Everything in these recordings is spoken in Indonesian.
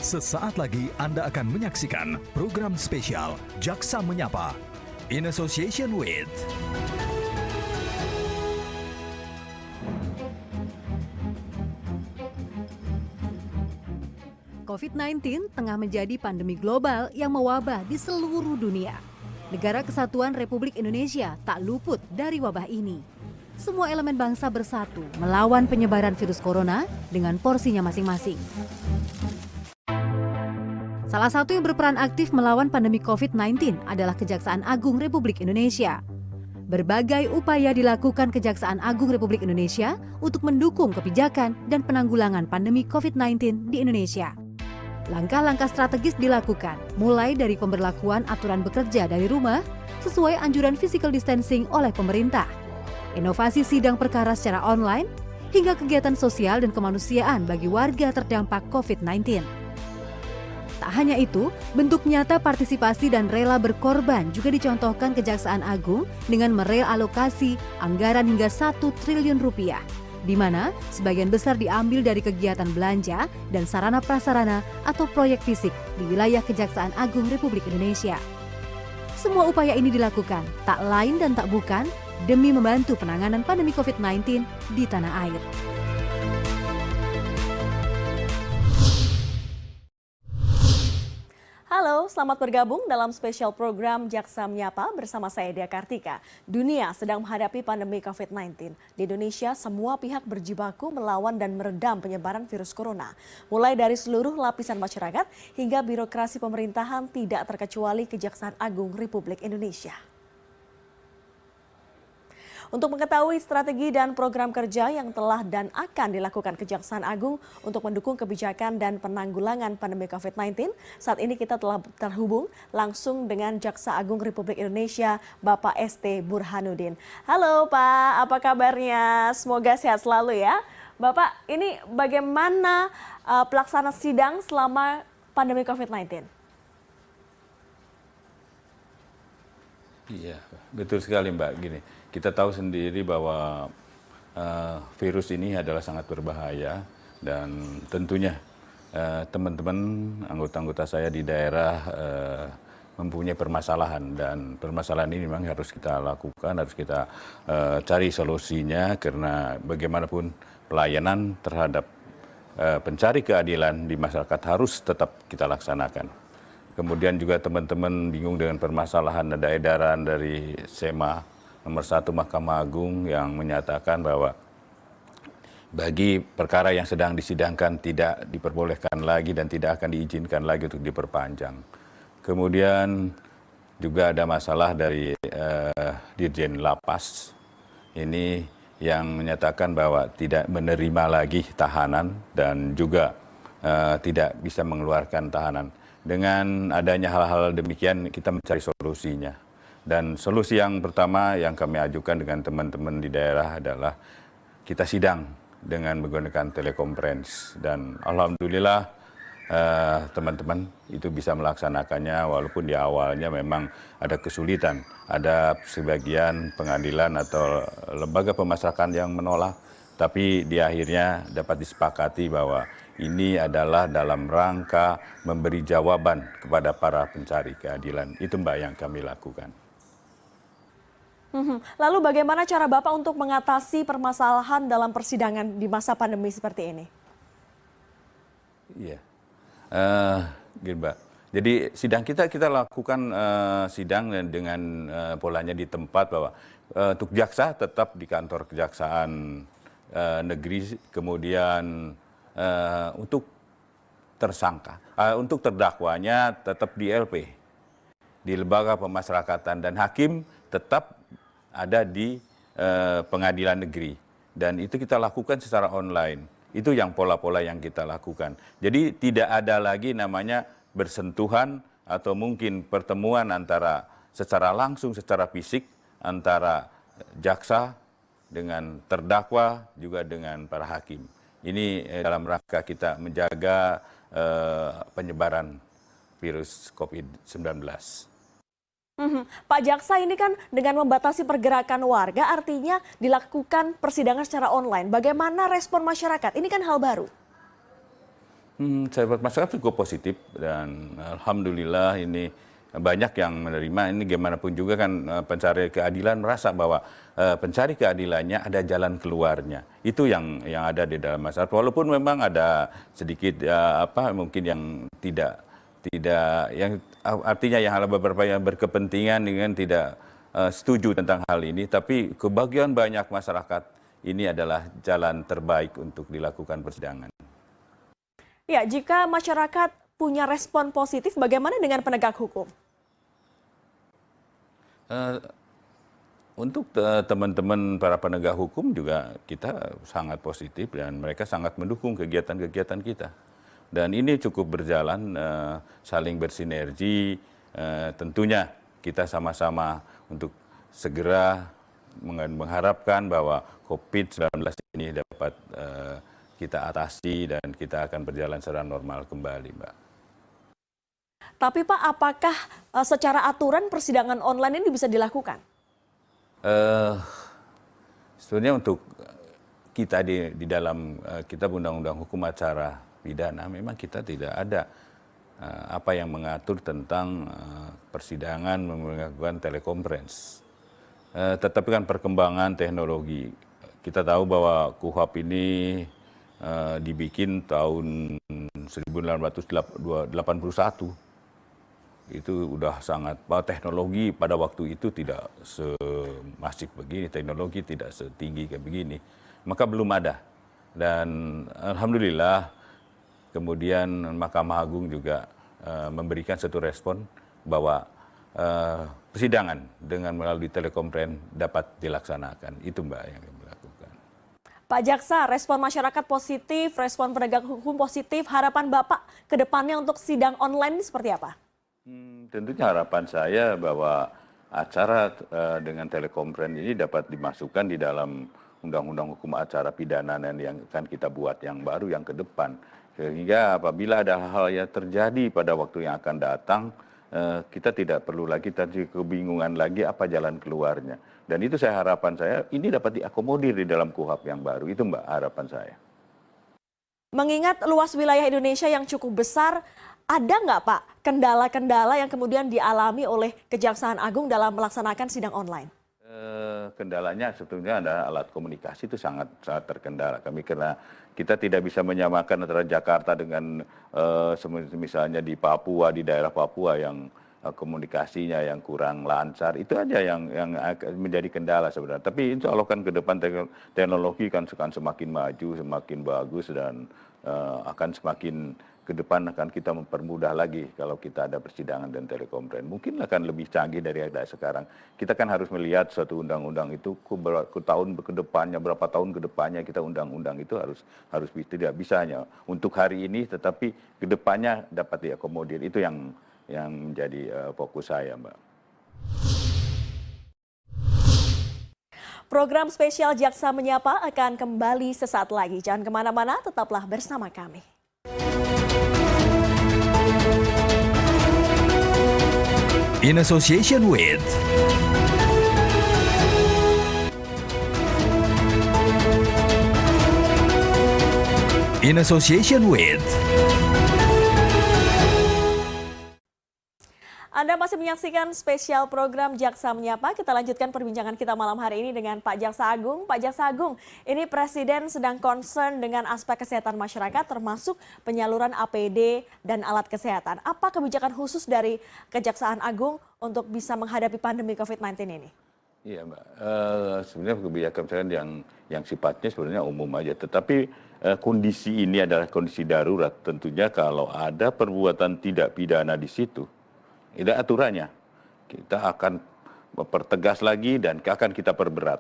Sesaat lagi Anda akan menyaksikan program spesial Jaksa Menyapa in association with COVID-19 tengah menjadi pandemi global yang mewabah di seluruh dunia. Negara Kesatuan Republik Indonesia tak luput dari wabah ini. Semua elemen bangsa bersatu melawan penyebaran virus corona dengan porsinya masing-masing. Salah satu yang berperan aktif melawan pandemi COVID-19 adalah Kejaksaan Agung Republik Indonesia. Berbagai upaya dilakukan Kejaksaan Agung Republik Indonesia untuk mendukung kebijakan dan penanggulangan pandemi COVID-19 di Indonesia. Langkah-langkah strategis dilakukan, mulai dari pemberlakuan aturan bekerja dari rumah sesuai anjuran physical distancing oleh pemerintah, inovasi sidang perkara secara online, hingga kegiatan sosial dan kemanusiaan bagi warga terdampak COVID-19. Tak hanya itu, bentuk nyata partisipasi dan rela berkorban juga dicontohkan Kejaksaan Agung dengan merealokasi anggaran hingga 1 triliun rupiah, di mana sebagian besar diambil dari kegiatan belanja dan sarana prasarana atau proyek fisik di wilayah Kejaksaan Agung Republik Indonesia. Semua upaya ini dilakukan tak lain dan tak bukan demi membantu penanganan pandemi COVID-19 di tanah air. Halo, selamat bergabung dalam spesial program Jaksa Menyapa bersama saya Dea Kartika. Dunia sedang menghadapi pandemi COVID-19. Di Indonesia, semua pihak berjibaku melawan dan meredam penyebaran virus corona. Mulai dari seluruh lapisan masyarakat hingga birokrasi pemerintahan tidak terkecuali Kejaksaan Agung Republik Indonesia. Untuk mengetahui strategi dan program kerja yang telah dan akan dilakukan Kejaksaan Agung untuk mendukung kebijakan dan penanggulangan pandemi COVID-19, saat ini kita telah terhubung langsung dengan Jaksa Agung Republik Indonesia, Bapak ST Burhanuddin. Halo Pak, apa kabarnya? Semoga sehat selalu ya. Bapak, ini bagaimana pelaksana sidang selama pandemi COVID-19? Iya, betul sekali Mbak. Gini, kita tahu sendiri bahwa virus ini adalah sangat berbahaya dan tentunya teman-teman anggota-anggota saya di daerah mempunyai permasalahan dan permasalahan ini memang harus kita lakukan, harus kita cari solusinya karena bagaimanapun pelayanan terhadap pencari keadilan di masyarakat harus tetap kita laksanakan. Kemudian juga teman-teman bingung dengan permasalahan ada edaran dari SEMA nomor 1 Mahkamah Agung yang menyatakan bahwa bagi perkara yang sedang disidangkan tidak diperbolehkan lagi dan tidak akan diizinkan lagi untuk diperpanjang. Kemudian juga ada masalah dari Dirjen Lapas ini yang menyatakan bahwa tidak menerima lagi tahanan dan juga tidak bisa mengeluarkan tahanan. Dengan adanya hal-hal demikian kita mencari solusinya. Dan solusi yang pertama yang kami ajukan dengan teman-teman di daerah adalah kita sidang dengan menggunakan telekonferensi. Dan alhamdulillah teman-teman itu bisa melaksanakannya walaupun di awalnya memang ada kesulitan. Ada sebagian pengadilan atau lembaga pemasyarakatan yang menolak. Tapi di akhirnya dapat disepakati bahwa ini adalah dalam rangka memberi jawaban kepada para pencari keadilan. Itu Mbak yang kami lakukan. Lalu bagaimana cara Bapak untuk mengatasi permasalahan dalam persidangan di masa pandemi seperti ini? Iya, gini Mbak. Jadi sidang kita lakukan sidang dengan polanya di tempat bahwa untuk jaksa tetap di kantor kejaksaan negeri, kemudian untuk tersangka, untuk terdakwanya tetap di LP, di lembaga pemasyarakatan, dan hakim tetap ada di pengadilan negeri. Dan itu kita lakukan secara online. Itu yang pola-pola yang kita lakukan. Jadi tidak ada lagi namanya bersentuhan atau mungkin pertemuan antara secara langsung, secara fisik antara jaksa dengan terdakwa juga dengan para hakim. Ini dalam rangka kita menjaga penyebaran virus COVID-19. Pak Jaksa, ini kan dengan membatasi pergerakan warga artinya dilakukan persidangan secara online. Bagaimana respon masyarakat? Ini kan hal baru. Sahabat masyarakat cukup positif dan alhamdulillah ini banyak yang menerima. Ini gimana pun juga kan pencari keadilan merasa bahwa pencari keadilannya ada jalan keluarnya. Itu yang ada di dalam masyarakat. Walaupun memang ada sedikit mungkin yang tidak yang artinya yang ada beberapa yang berkepentingan dengan tidak setuju tentang hal ini, tapi kebagian banyak masyarakat ini adalah jalan terbaik untuk dilakukan persidangan. Ya, jika masyarakat punya respon positif, bagaimana dengan penegak hukum? Untuk teman-teman para penegak hukum juga kita sangat positif dan mereka sangat mendukung kegiatan-kegiatan kita. Dan ini cukup berjalan, saling bersinergi, tentunya kita sama-sama untuk segera mengharapkan bahwa COVID-19 ini dapat kita atasi dan kita akan berjalan secara normal kembali, Mbak. Tapi Pak, apakah secara aturan persidangan online ini bisa dilakukan? Sebenarnya untuk kita di dalam kitab Undang-Undang Hukum Acara Pidana memang kita tidak ada apa yang mengatur tentang persidangan menggunakan telekonferensi. Tetapi kan perkembangan teknologi, kita tahu bahwa KUHP ini dibikin tahun 1981. Itu udah sangat, teknologi pada waktu itu tidak semasif begini, teknologi tidak setinggi kayak begini. Maka belum ada. Dan alhamdulillah kemudian Mahkamah Agung juga memberikan satu respon bahwa persidangan dengan melalui telekonferensi dapat dilaksanakan. Itu Mbak yang kami lakukan. Pak Jaksa, respon masyarakat positif, respon penegak hukum positif, harapan Bapak ke depannya untuk sidang online ini seperti apa? Tentunya harapan saya bahwa acara dengan telekonferensi ini dapat dimasukkan di dalam Undang-Undang Hukum Acara Pidana yang akan kita buat yang baru yang ke depan. Sehingga apabila ada hal yang terjadi pada waktu yang akan datang, kita tidak perlu lagi terjadi kebingungan lagi apa jalan keluarnya. Dan itu harapan saya, ini dapat diakomodir di dalam KUHP yang baru. Itu Mbak harapan saya. Mengingat luas wilayah Indonesia yang cukup besar, ada nggak Pak kendala-kendala yang kemudian dialami oleh Kejaksaan Agung dalam melaksanakan sidang online? Kendalanya sebetulnya ada alat komunikasi itu sangat terkendala. Karena kita tidak bisa menyamakan antara Jakarta dengan misalnya di Papua, di daerah Papua yang komunikasinya yang kurang lancar. Itu aja yang menjadi kendala sebenarnya. Tapi insya Allah kan ke depan teknologi kan semakin maju, semakin bagus dan akan semakin ke depan akan kita mempermudah lagi kalau kita ada persidangan dan telekonferensi. Mungkin akan lebih canggih dari yang ada sekarang. Kita kan harus melihat suatu undang-undang itu ke tahun ke depannya, berapa tahun ke depannya kita undang-undang itu harus tidak bisanya untuk hari ini, tetapi ke depannya dapat diakomodir. Itu yang menjadi fokus saya, Mbak. Program spesial Jaksa Menyapa akan kembali sesaat lagi. Jangan kemana-mana, tetaplah bersama kami. In association with Anda masih menyaksikan spesial program Jaksa Menyapa. Kita lanjutkan perbincangan kita malam hari ini dengan Pak Jaksa Agung. Pak Jaksa Agung, ini Presiden sedang concern dengan aspek kesehatan masyarakat termasuk penyaluran APD dan alat kesehatan. Apa kebijakan khusus dari Kejaksaan Agung untuk bisa menghadapi pandemi COVID-19 ini? Iya Mbak, sebenarnya kebijakan yang sifatnya sebenarnya umum aja. Tetapi kondisi ini adalah kondisi darurat. Tentunya kalau ada perbuatan tidak pidana di situ, itu aturannya. Kita akan mempertegas lagi dan akan kita perberat.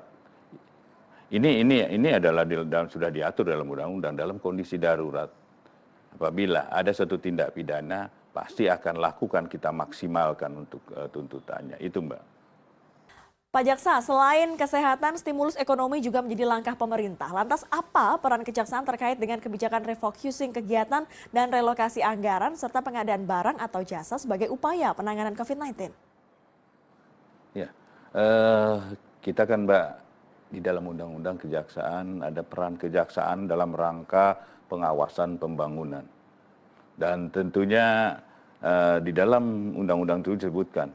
Ini adalah sudah diatur dalam undang-undang dalam kondisi darurat. Apabila ada satu tindak pidana, pasti akan lakukan kita maksimalkan untuk tuntutannya. Itu Mbak. Pak Jaksa, selain kesehatan, stimulus ekonomi juga menjadi langkah pemerintah. Lantas apa peran Kejaksaan terkait dengan kebijakan refocusing kegiatan dan relokasi anggaran serta pengadaan barang atau jasa sebagai upaya penanganan COVID-19? Ya, kita kan Mbak, di dalam Undang-Undang Kejaksaan ada peran Kejaksaan dalam rangka pengawasan pembangunan. Dan tentunya di dalam undang-undang itu disebutkan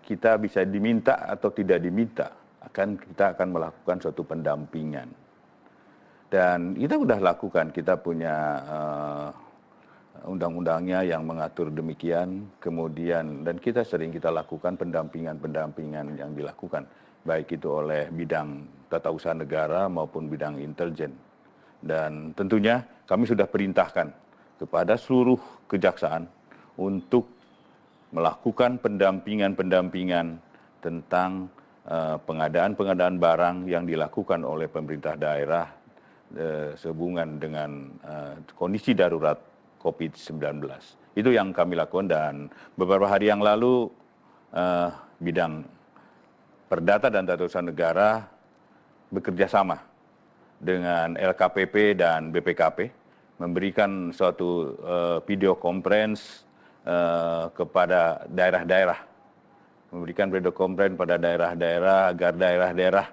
kita bisa diminta atau tidak diminta, kita akan melakukan suatu pendampingan. Dan kita sudah lakukan, kita punya undang-undangnya yang mengatur demikian, kemudian dan kita lakukan pendampingan yang dilakukan, baik itu oleh bidang tata usaha negara maupun bidang intelijen. Dan tentunya kami sudah perintahkan kepada seluruh kejaksaan untuk melakukan pendampingan tentang pengadaan barang yang dilakukan oleh pemerintah daerah sehubungan dengan kondisi darurat COVID-19. Itu yang kami lakukan, dan beberapa hari yang lalu bidang Perdata dan Tata Usaha Negara bekerja sama dengan LKPP dan BPKP memberikan suatu video conference kepada daerah-daerah, memberikan video conference pada daerah-daerah agar daerah-daerah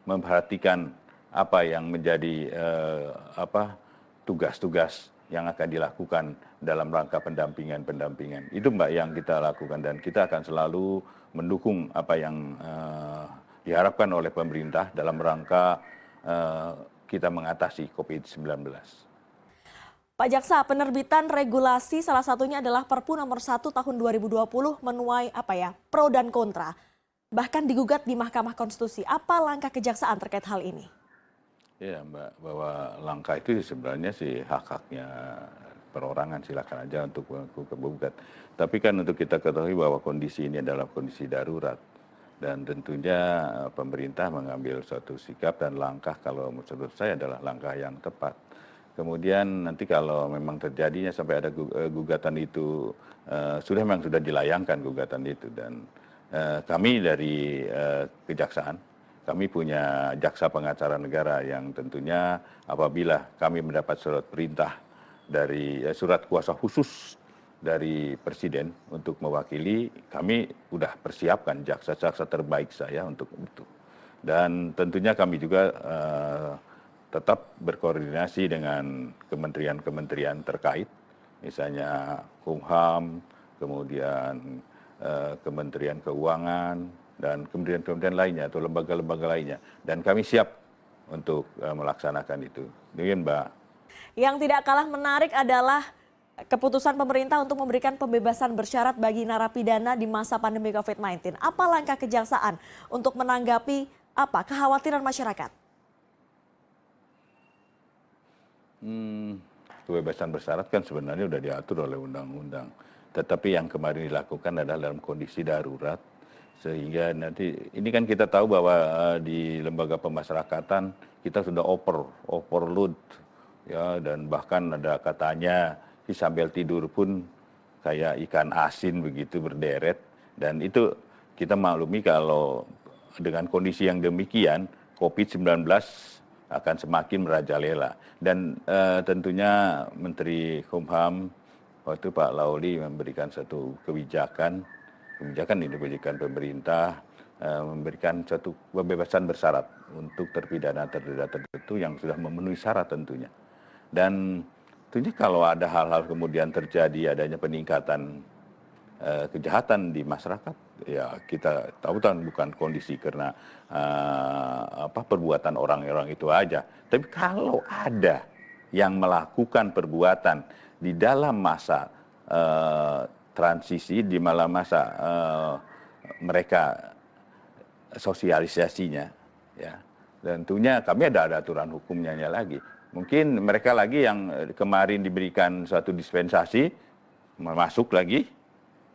memperhatikan apa yang menjadi tugas-tugas yang akan dilakukan dalam rangka pendampingan. Itu Mbak yang kita lakukan, dan kita akan selalu mendukung apa yang diharapkan oleh pemerintah dalam rangka kita mengatasi COVID-19. Pak Jaksa, penerbitan regulasi salah satunya adalah Perpu nomor 1 tahun 2020 menuai pro dan kontra. Bahkan digugat di Mahkamah Konstitusi. Apa langkah kejaksaan terkait hal ini? Ya Mbak, bahwa langkah itu sebenarnya sih hak-haknya perorangan, silakan aja untuk menggugat. Tapi kan untuk kita ketahui bahwa kondisi ini adalah kondisi darurat. Dan tentunya pemerintah mengambil suatu sikap dan langkah, kalau menurut saya adalah langkah yang tepat. Kemudian nanti kalau memang terjadinya sampai ada gugatan itu, memang sudah dilayangkan gugatan itu. Dan kami dari kejaksaan, kami punya jaksa pengacara negara yang tentunya apabila kami mendapat surat perintah dari surat kuasa khusus dari Presiden untuk mewakili, kami sudah persiapkan jaksa-jaksa terbaik saya untuk itu. Dan tentunya kami juga tetap berkoordinasi dengan kementerian-kementerian terkait, misalnya Kumham, kemudian Kementerian Keuangan, dan kementerian-kementerian lainnya atau lembaga-lembaga lainnya. Dan kami siap untuk melaksanakan itu. Demikian Mbak. Yang tidak kalah menarik adalah keputusan pemerintah untuk memberikan pembebasan bersyarat bagi narapidana di masa pandemi COVID-19. Apa langkah kejaksaan untuk menanggapi kekhawatiran masyarakat? Kebebasan bersyarat kan sebenarnya sudah diatur oleh undang-undang. Tetapi yang kemarin dilakukan adalah dalam kondisi darurat. Sehingga nanti, ini kan kita tahu bahwa di lembaga pemasyarakatan kita sudah overload. Ya, dan bahkan ada katanya sambil tidur pun kayak ikan asin begitu berderet. Dan itu kita maklumi kalau dengan kondisi yang demikian, COVID-19 akan semakin merajalela. Dan tentunya Menteri Kumham waktu Pak Lauli memberikan satu kebijakan pemerintah, memberikan satu pembebasan bersyarat untuk terpidana tertentu yang sudah memenuhi syarat tentunya. Dan tentunya kalau ada hal-hal kemudian terjadi adanya peningkatan kejahatan di masyarakat, ya kita tahu kan bukan kondisi karena perbuatan orang-orang itu aja. Tapi kalau ada yang melakukan perbuatan di dalam masa transisi, di dalam masa mereka sosialisasinya, ya tentunya kami ada aturan hukumnya lagi. Mungkin mereka lagi yang kemarin diberikan suatu dispensasi masuk lagi.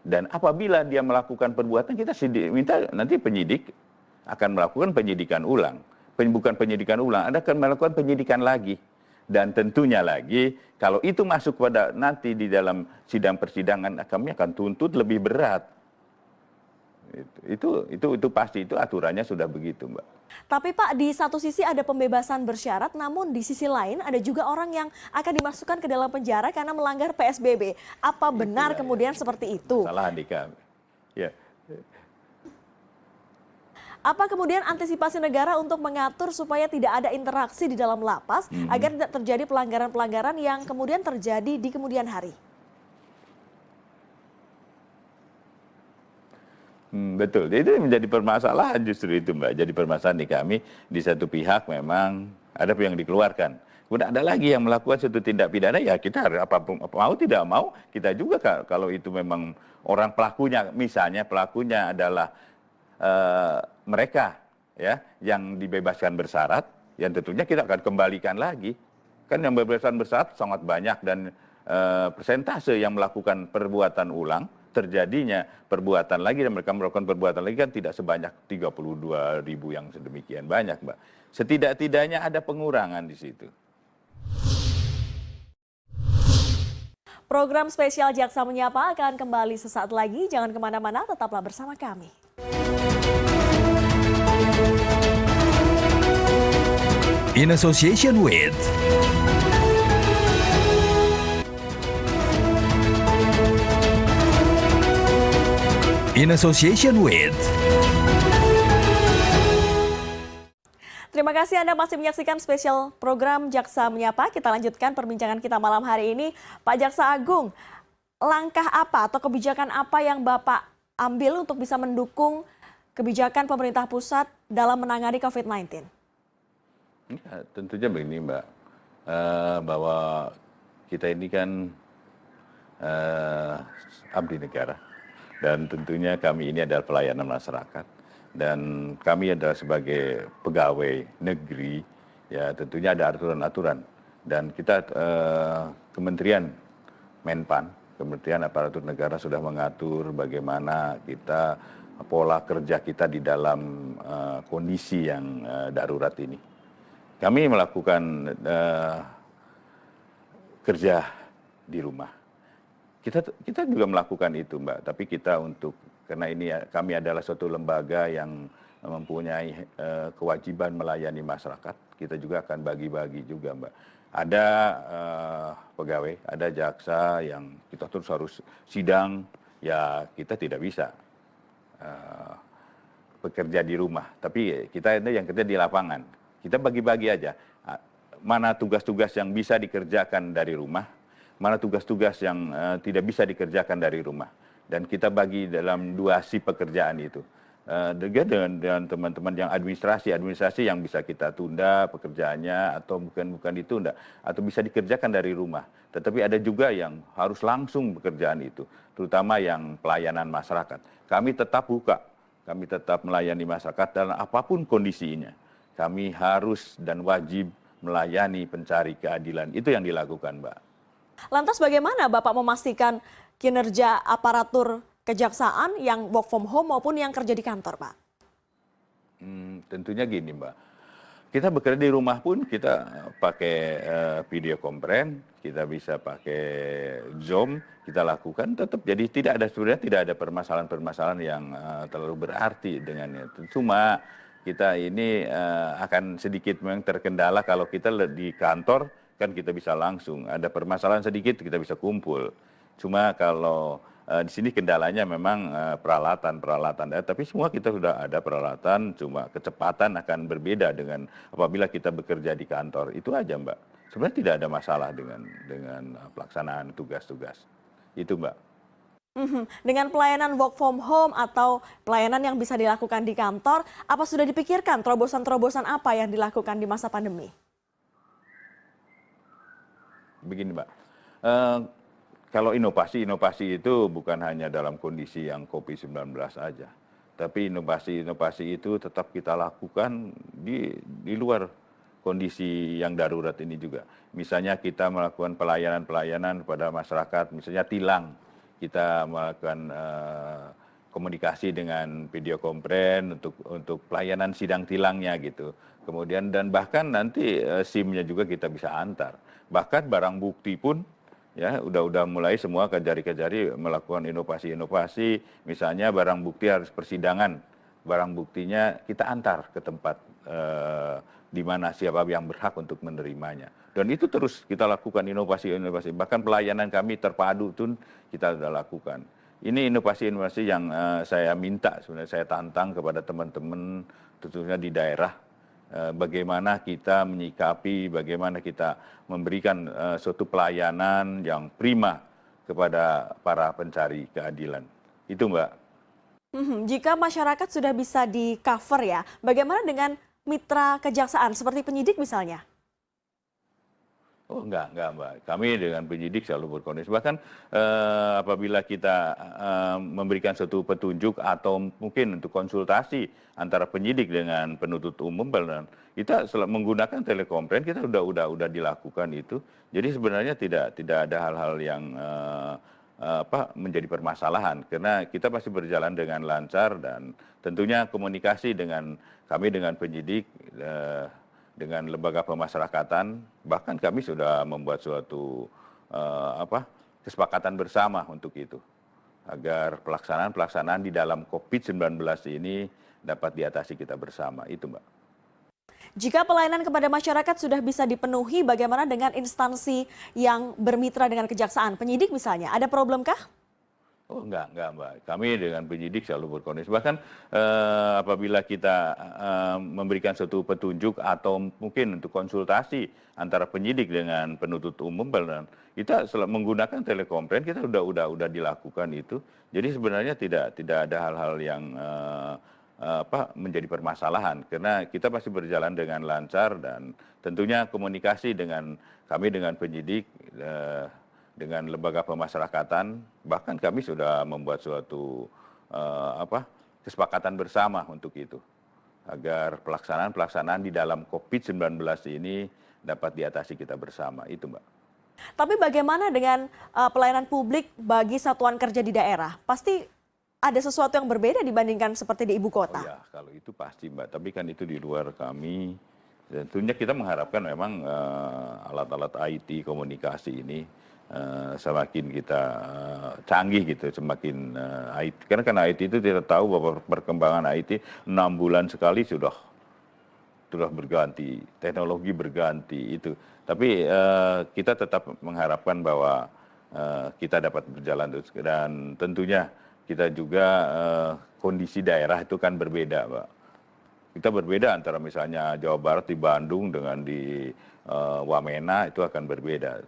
Dan apabila dia melakukan perbuatan, kita minta nanti penyidik akan melakukan penyidikan ulang. Bukan penyidikan ulang, Anda akan melakukan penyidikan lagi. Dan tentunya lagi, kalau itu masuk pada nanti di dalam sidang persidangan, kami akan tuntut lebih berat. Itu pasti, itu aturannya sudah begitu, Mbak. Tapi Pak, di satu sisi ada pembebasan bersyarat, namun di sisi lain ada juga orang yang akan dimasukkan ke dalam penjara karena melanggar PSBB. Apa benar kemudian seperti itu? Salah adik kami. Ya. Apa kemudian antisipasi negara untuk mengatur supaya tidak ada interaksi di dalam lapas agar tidak terjadi pelanggaran-pelanggaran yang kemudian terjadi di kemudian hari? Betul, itu menjadi permasalahan justru itu Mbak. Jadi permasalahan di kami, di satu pihak memang ada yang dikeluarkan. Kemudian ada lagi yang melakukan suatu tindak pidana, ya kita harus apapun mau tidak mau, kita juga kalau itu memang orang pelakunya, misalnya pelakunya adalah mereka ya yang dibebaskan bersyarat, yang tentunya kita akan kembalikan lagi. Kan yang bebaskan bersyarat sangat banyak dan persentase yang melakukan perbuatan ulang terjadinya perbuatan lagi dan mereka melakukan perbuatan lagi kan tidak sebanyak 32.000 yang sedemikian banyak, Mbak. Setidak-tidaknya ada pengurangan di situ. Program spesial Jaksa Menyapa akan kembali sesaat lagi. Jangan kemana-mana, tetaplah bersama kami. In association with Terima kasih Anda masih menyaksikan spesial program Jaksa Menyapa. Kita lanjutkan perbincangan kita malam hari ini. Pak Jaksa Agung, langkah apa atau kebijakan apa yang Bapak ambil untuk bisa mendukung kebijakan pemerintah pusat dalam menangani COVID-19? Ya, tentunya begini Mbak, bahwa kita ini kan abdi negara. Dan tentunya kami ini adalah pelayanan masyarakat. Dan kami adalah sebagai pegawai negeri, ya tentunya ada aturan-aturan. Dan kita Kementerian Menpan, Kementerian Aparatur Negara sudah mengatur bagaimana kita pola kerja kita di dalam kondisi yang darurat ini. Kami melakukan kerja di rumah. Kita juga melakukan itu Mbak, tapi kita karena ini kami adalah suatu lembaga yang mempunyai kewajiban melayani masyarakat, kita juga akan bagi-bagi juga Mbak. Ada pegawai, ada jaksa yang kita terus harus sidang, ya kita tidak bisa bekerja di rumah, tapi kita ini yang kerja di lapangan. Kita bagi-bagi aja, mana tugas-tugas yang bisa dikerjakan dari rumah, mana tugas-tugas yang tidak bisa dikerjakan dari rumah. Dan kita bagi dalam 2 shift pekerjaan itu. Dengan teman-teman yang administrasi yang bisa kita tunda pekerjaannya atau bukan ditunda. Atau bisa dikerjakan dari rumah. Tetapi ada juga yang harus langsung pekerjaan itu. Terutama yang pelayanan masyarakat. Kami tetap buka. Kami tetap melayani masyarakat dalam apapun kondisinya. Kami harus dan wajib melayani pencari keadilan. Itu yang dilakukan Mbak. Lantas bagaimana Bapak memastikan kinerja aparatur kejaksaan yang work from home maupun yang kerja di kantor, Pak? Tentunya gini, Mbak. Kita bekerja di rumah pun kita pakai video conference, kita bisa pakai Zoom, kita lakukan tetap. Jadi sebenarnya tidak ada permasalahan-permasalahan yang terlalu berarti dengannya. Cuma kita ini akan sedikit memang terkendala kalau kita di kantor kan kita bisa langsung, ada permasalahan sedikit kita bisa kumpul. Cuma kalau di sini kendalanya memang peralatan, tapi semua kita sudah ada peralatan, cuma kecepatan akan berbeda dengan apabila kita bekerja di kantor. Itu aja Mbak. Sebenarnya tidak ada masalah dengan pelaksanaan tugas-tugas. Itu Mbak. Dengan pelayanan work from home atau pelayanan yang bisa dilakukan di kantor, apa sudah dipikirkan terobosan-terobosan apa yang dilakukan di masa pandemi? Begini Mbak, kalau inovasi itu bukan hanya dalam kondisi yang COVID-19 saja, tapi inovasi itu tetap kita lakukan di luar kondisi yang darurat ini juga. Misalnya kita melakukan pelayanan kepada masyarakat, misalnya tilang, kita melakukan komunikasi dengan video conference untuk pelayanan sidang tilangnya gitu. Kemudian dan bahkan nanti SIM-nya juga kita bisa antar. Bahkan barang bukti pun ya udah mulai semua kejari-kejari melakukan inovasi, misalnya barang bukti harus persidangan, barang buktinya kita antar ke tempat di mana siapa yang berhak untuk menerimanya. Dan itu terus kita lakukan inovasi, bahkan pelayanan kami terpadu pun kita sudah lakukan. Ini inovasi yang saya minta, sebenarnya saya tantang kepada teman-teman tentunya di daerah, bagaimana kita menyikapi, bagaimana kita memberikan suatu pelayanan yang prima kepada para pencari keadilan. Itu Mbak. Jika masyarakat sudah bisa di-cover ya, bagaimana dengan mitra kejaksaan seperti penyidik misalnya? Oh enggak Mbak. Kami dengan penyidik selalu berkoordinasi. Bahkan apabila kita memberikan suatu petunjuk atau mungkin untuk konsultasi antara penyidik dengan penuntut umum, kita menggunakan telekonferensi, kita udah dilakukan itu. Jadi sebenarnya tidak ada hal-hal yang menjadi permasalahan, karena kita pasti berjalan dengan lancar dan tentunya komunikasi dengan kami dengan penyidik. Dengan lembaga pemasyarakatan, bahkan kami sudah membuat suatu kesepakatan bersama untuk itu, agar pelaksanaan di dalam COVID-19 ini dapat diatasi kita bersama, itu Mbak. Jika pelayanan kepada masyarakat sudah bisa dipenuhi, bagaimana dengan instansi yang bermitra dengan kejaksaan, penyidik misalnya, ada problemkah? Oh enggak Mbak. Kami dengan penyidik selalu berkoordinasi. Bahkan apabila kita memberikan suatu petunjuk atau mungkin untuk konsultasi antara penyidik dengan penuntut umum, kita menggunakan telekonferensi, kita udah dilakukan itu. Jadi sebenarnya tidak ada hal-hal yang menjadi permasalahan, karena kita pasti berjalan dengan lancar dan tentunya komunikasi dengan kami dengan penyidik. Dengan lembaga pemasyarakatan, bahkan kami sudah membuat suatu kesepakatan bersama untuk itu, agar pelaksanaan di dalam COVID-19 ini dapat diatasi kita bersama, itu Mbak. Tapi bagaimana dengan pelayanan publik bagi satuan kerja di daerah? Pasti ada sesuatu yang berbeda dibandingkan seperti di ibu kota. Oh ya, kalau itu pasti Mbak, tapi kan itu di luar kami. Tentunya kita mengharapkan memang alat-alat IT komunikasi ini semakin kita canggih gitu, semakin IT. Karena kan IT itu kita tahu bahwa perkembangan IT 6 bulan sekali sudah berganti, teknologi berganti itu. Tapi kita tetap mengharapkan bahwa kita dapat berjalan terus, dan tentunya kita juga kondisi daerah itu kan berbeda, Pak. Kita berbeda antara misalnya Jawa Barat di Bandung dengan di Wamena, itu akan berbeda.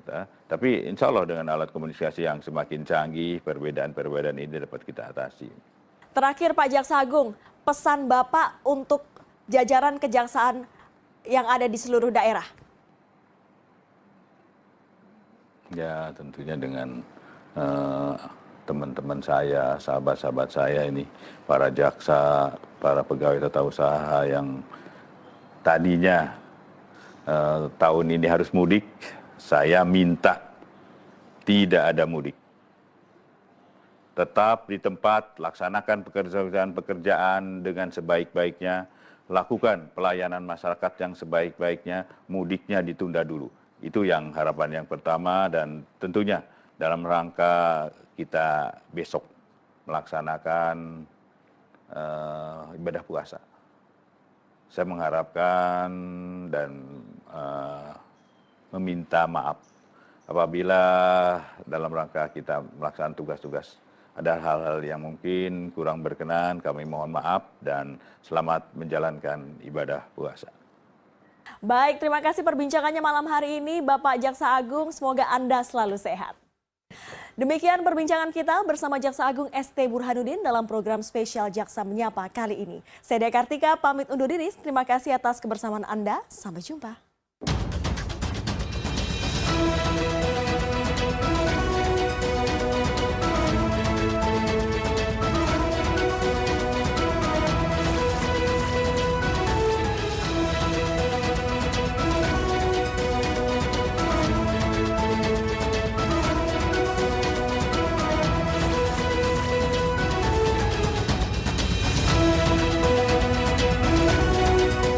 Tapi insya Allah dengan alat komunikasi yang semakin canggih, perbedaan-perbedaan ini dapat kita atasi. Terakhir Pak Jaksa Agung, pesan Bapak untuk jajaran kejaksaan yang ada di seluruh daerah. Ya tentunya dengan teman-teman saya, sahabat-sahabat saya ini, para jaksa, para pegawai tata usaha yang tadinya tahun ini harus mudik, saya minta tidak ada mudik. Tetap di tempat, laksanakan pekerjaan dengan sebaik-baiknya, lakukan pelayanan masyarakat yang sebaik-baiknya, mudiknya ditunda dulu. Itu yang harapan yang pertama, dan tentunya dalam rangka kita besok melaksanakan ibadah puasa. Saya mengharapkan dan meminta maaf apabila dalam rangka kita melaksanakan tugas-tugas ada hal-hal yang mungkin kurang berkenan, kami mohon maaf dan selamat menjalankan ibadah puasa. Baik, terima kasih perbincangannya malam hari ini Bapak Jaksa Agung, semoga Anda selalu sehat. Demikian perbincangan kita bersama Jaksa Agung ST Burhanuddin dalam program spesial Jaksa Menyapa kali ini. Saya Dea Kartika pamit undur diri, terima kasih atas kebersamaan Anda, sampai jumpa.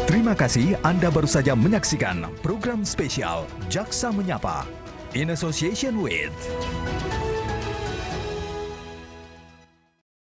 Terima kasih Anda baru saja menyaksikan program spesial Jaksa Menyapa in association with